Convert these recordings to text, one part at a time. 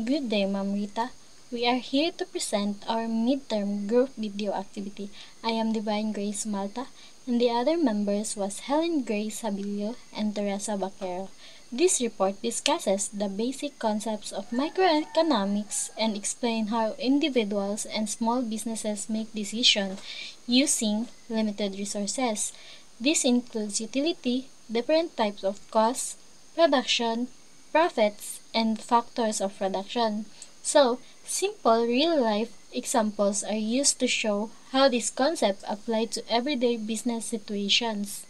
Good day, Ma'am Rita. We are here to present our midterm group video activity. I am Divine Grace Malta, and the other members was Helen Grace Sabilio and Teresa Baquero. This report discusses the basic concepts of microeconomics and explain how individuals and small businesses make decisions using limited resources. This includes utility, different types of costs, production, profits, and factors of production. So, simple real-life examples are used to show how this concept applies to everyday business situations.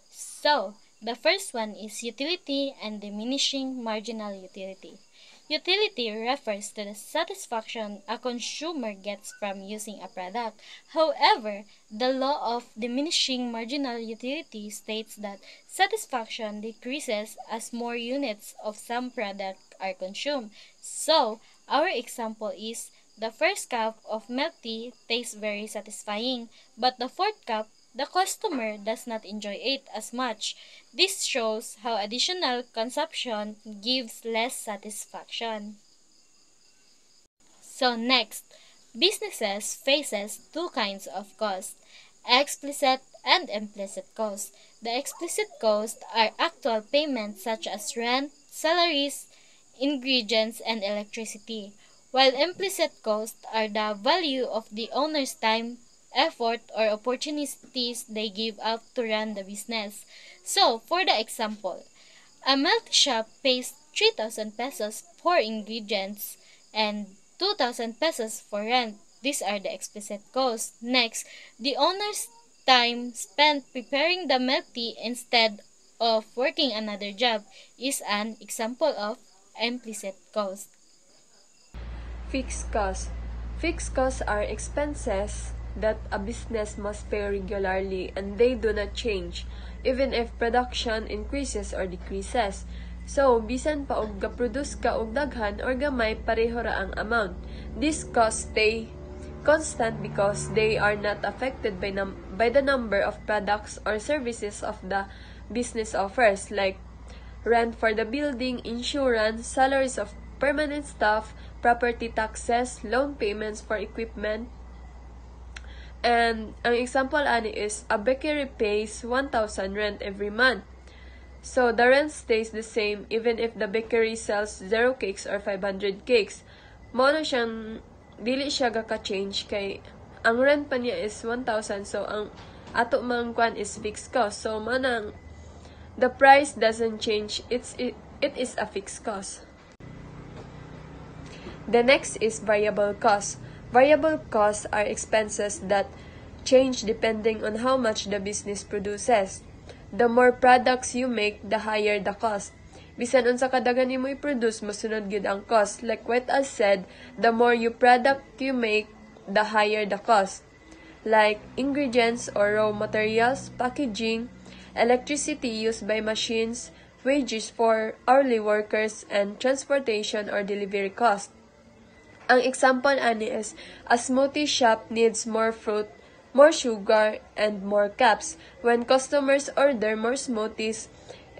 So, the first one is utility and diminishing marginal utility. Utility refers to the satisfaction a consumer gets from using a product. However, the law of diminishing marginal utility states that satisfaction decreases as more units of some product are consumed. So, our example is the first cup of milk tea tastes very satisfying, but the fourth cup the customer does not enjoy it as much. This shows how additional consumption gives less satisfaction. So next, businesses faces two kinds of cost, explicit and implicit cost. The explicit costs are actual payments such as rent, salaries, ingredients, and electricity, while implicit costs are the value of the owner's time, effort, or opportunities they give up to run the business. So, for the example, a milk shop pays 3,000 pesos for ingredients and 2,000 pesos for rent. These are the explicit costs. Next, the owner's time spent preparing the milk tea instead of working another job is an example of implicit cost. Fixed costs. Fixed costs are expenses that a business must pay regularly and they do not change, even if production increases or decreases. So, bisan pa og ga-produce ka og daghan or gamay, pareho ra ang amount. These costs stay constant because they are not affected by the number of products or services of the business offers, like rent for the building, insurance, salaries of permanent staff, property taxes, loan payments for equipment. And ang example ani is a bakery pays 1,000 rent every month. So the rent stays the same even if the bakery sells 0 cakes or 500 cakes. Mao na siyang dili siya gaka-change kay ang rent pa niya is 1,000, so ang ato mang kwan is fixed cost. So manang the price doesn't change, it is a fixed cost. The next is variable costs. Variable costs are expenses that change depending on how much the business produces. The more products you make, the higher the cost. Bisan unsa kadagan nimo i-produce, mosunod gid ang cost. Like what I said, the more product you make, the higher the cost. Like ingredients or raw materials, packaging, electricity used by machines, wages for hourly workers, and transportation or delivery cost. Ang example ani is, a smoothie shop needs more fruit, more sugar, and more cups. When customers order more smoothies,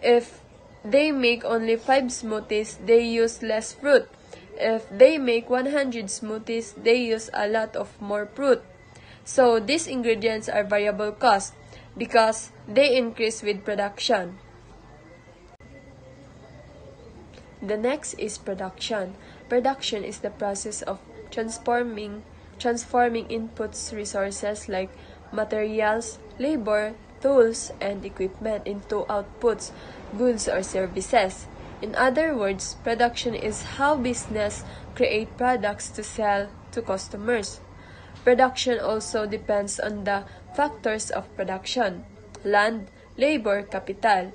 if they make only 5 smoothies, they use less fruit. If they make 100 smoothies, they use a lot of more fruit. So, these ingredients are variable cost because they increase with production. The next is production. Production is the process of transforming inputs, resources like materials, labor, tools, and equipment into outputs, goods or services. In other words, production is how business create products to sell to customers. Production also depends on the factors of production: land, labor, capital.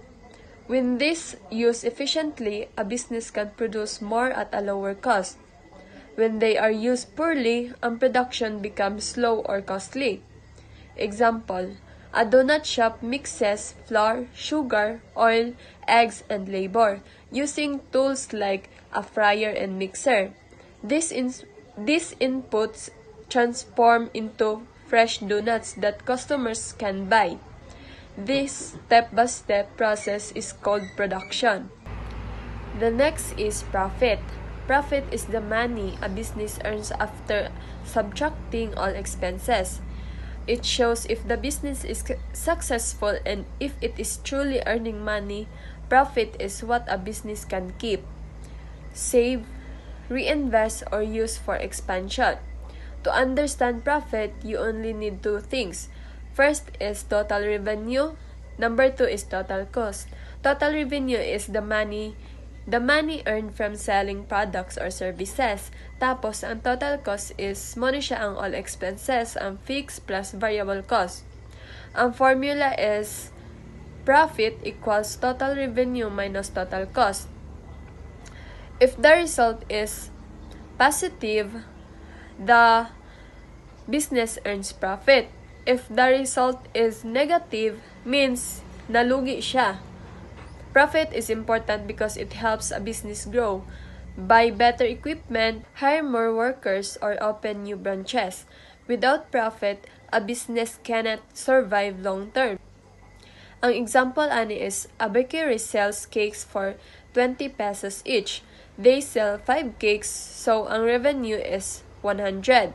When these used efficiently, a business can produce more at a lower cost. When they are used poorly, ang production becomes slow or costly. Example, a donut shop mixes flour, sugar, oil, eggs, and labor, using tools like a fryer and mixer. These inputs transform into fresh donuts that customers can buy. This step-by-step process is called production. The next is profit. Profit is the money a business earns after subtracting all expenses. It shows if the business is successful and if it is truly earning money. Profit is what a business can keep, save, reinvest, or use for expansion. To understand profit, you only need two things. First is total revenue. Number two is total cost. Total revenue is the money earned from selling products or services. Tapos, ang total cost is mo na siya ang all expenses, ang fixed plus variable cost. Ang formula is profit equals total revenue minus total cost. If the result is positive, the business earns profit. If the result is negative, means nalugi siya. Profit is important because it helps a business grow, buy better equipment, hire more workers, or open new branches. Without profit, a business cannot survive long term. Ang example ani is a bakery sells cakes for 20 pesos each. They sell 5 cakes, so ang revenue is 100.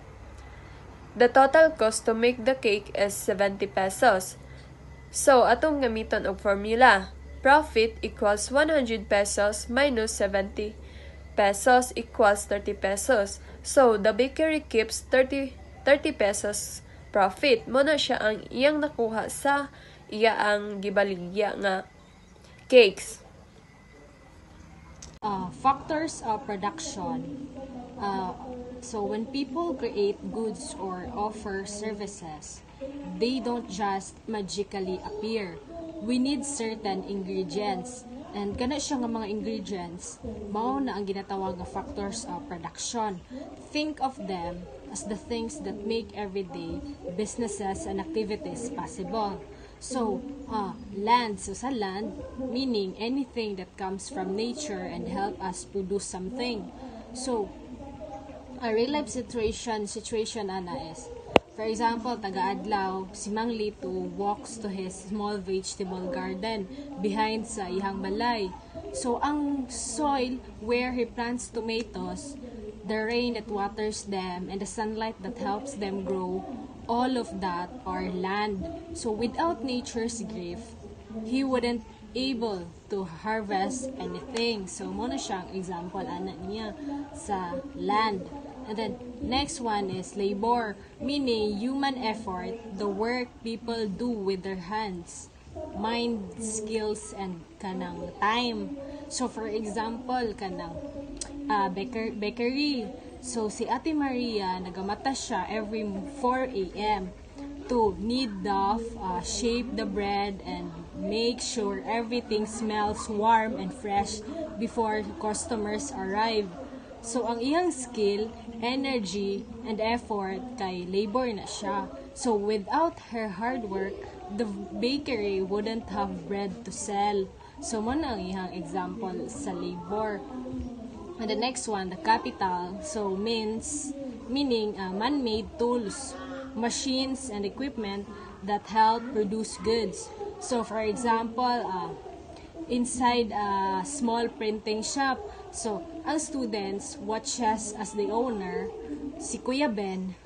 The total cost to make the cake is 70 pesos. So, atong gamiton og formula. Profit equals 100 pesos minus 70 pesos equals 30 pesos. So, the bakery keeps 30 pesos profit. Muna siya ang iyang nakuha sa iya ang gibaligya nga cakes. Factors of production. So when people create goods or offer services, they don't just magically appear. We need certain ingredients. And kana siya nga mga ingredients, mao na ang ginatawag nga factors of production. Think of them as the things that make everyday businesses and activities possible. So, land. So, sa land, meaning anything that comes from nature and help us produce something. So, a real-life situation ana is, for example, taga-adlaw, si Mang Lito walks to his small vegetable garden behind sa ihang balay. So, ang soil where he plants tomatoes, the rain that waters them, and the sunlight that helps them grow, all of that are land. So, without nature's gift, he wouldn't able to harvest anything. So, muna siyang example ana niya sa land. And then, next one is labor, meaning human effort, the work people do with their hands, mind, skills, and kanang time. So, for example, kanang bakery. So, si Ate Maria, nagamata siya every 4 a.m. to knead dough, shape the bread, and make sure everything smells warm and fresh before customers arrive. So, ang iyang skill, energy, and effort kay labor na siya. So, without her hard work, the bakery wouldn't have bread to sell. So, mo na ang iyang example sa labor. And the next one, the capital. So, meaning man-made tools, machines, and equipment that help produce goods. So, for example, inside a small printing shop, so, ang students watches as the owner, si Kuya Ben,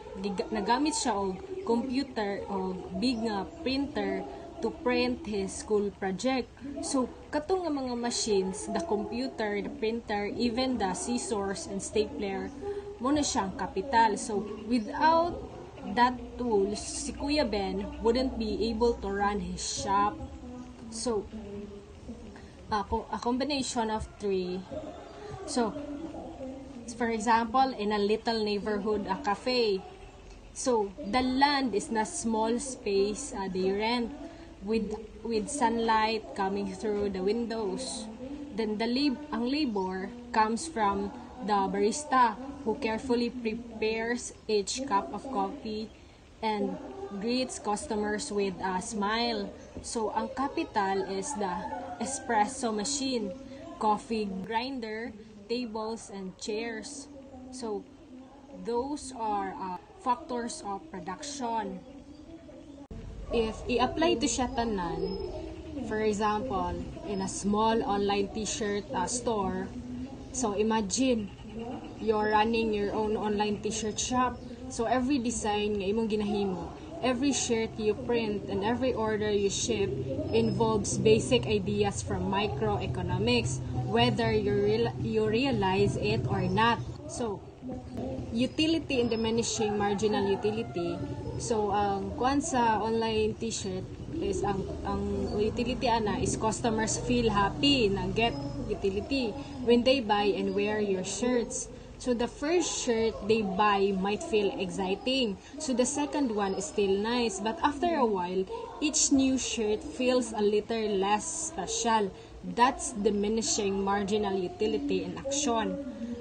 nagamit siya og computer o big nga printer to print his school project. So, katong nga mga machines, the computer, the printer, even the scissors and stapler, muna siyang kapital. So, without that tools, si Kuya Ben wouldn't be able to run his shop. So, a combination of three. So, for example, in a little neighborhood, a cafe. So, the land is na small space they rent with sunlight coming through the windows. Then, ang labor comes from the barista who carefully prepares each cup of coffee and greets customers with a smile. So, ang capital is the espresso machine, coffee grinder, tables, and chairs. So, those are factors of production. If i-apply to siya tanan, For example, in a small online t-shirt store, so imagine you're running your own online t-shirt shop. So every design nga imong ginahimo, every shirt you print, and every order you ship involves basic ideas from microeconomics, whether you realize it or not. So, utility and diminishing marginal utility. So, ang kuan sa online t-shirt is ang utility ana is customers feel happy na get utility when they buy and wear your shirts. So the first shirt they buy might feel exciting. So the second one is still nice, but after a while, each new shirt feels a little less special. That's diminishing marginal utility in action.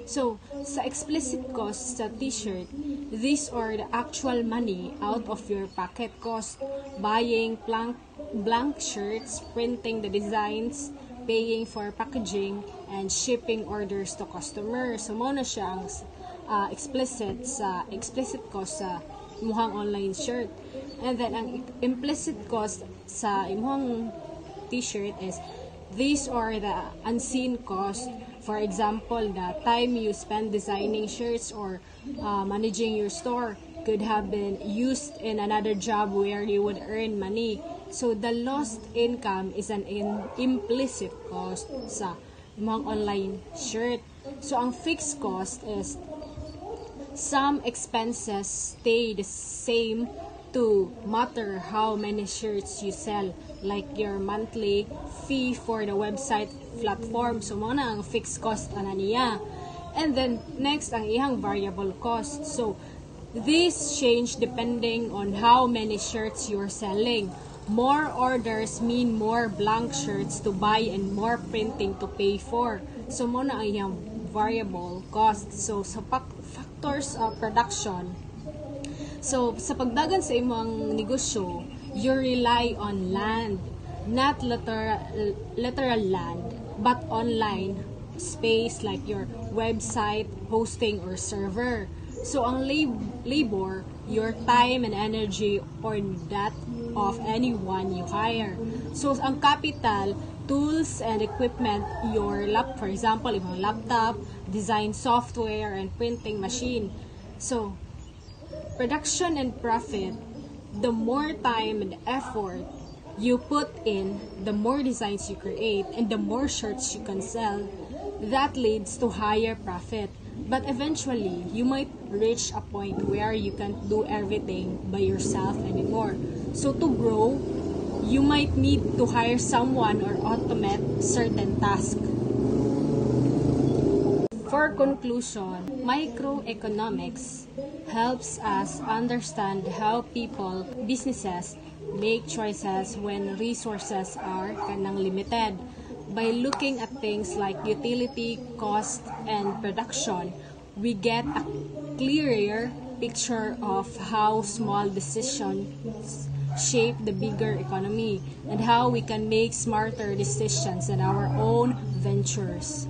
So, sa explicit cost sa t-shirt, these are the actual money out of your pocket cost. Buying blank shirts, printing the designs, paying for packaging, and shipping orders to customers. So, muna siya ang explicit cost sa imuhang online shirt. And then, ang implicit cost sa imuhang t-shirt is these are the unseen costs. For example, the time you spend designing shirts or managing your store could have been used in another job where you would earn money. So, the lost income is an implicit cost sa mga online shirt. So, ang fixed cost is some expenses stay the same to matter how many shirts you sell, like your monthly fee for the website platform. So, mga na ang fixed cost ana niya. And then, next, ang ihang variable cost. So, this change depending on how many shirts you're selling. More orders mean more blank shirts to buy and more printing to pay for. So, muna ang ihang variable cost. So, sa factors of production, so, sa pagdagan sa imong negosyo, you rely on land, not literal land, but online space like your website, hosting, or server. So, ang labor, your time and energy, or that of anyone you hire. So, ang capital, tools and equipment, for example, imong laptop, design software, and printing machine. So, production and profit, the more time and effort you put in, the more designs you create, and the more shirts you can sell. That leads to higher profit. But eventually, you might reach a point where you can't do everything by yourself anymore. So to grow, you might need to hire someone or automate certain tasks. For conclusion, microeconomics helps us understand how people, businesses, make choices when resources are kanang limited. By looking at things like utility, cost, and production, we get a clearer picture of how small decisions shape the bigger economy and how we can make smarter decisions in our own ventures.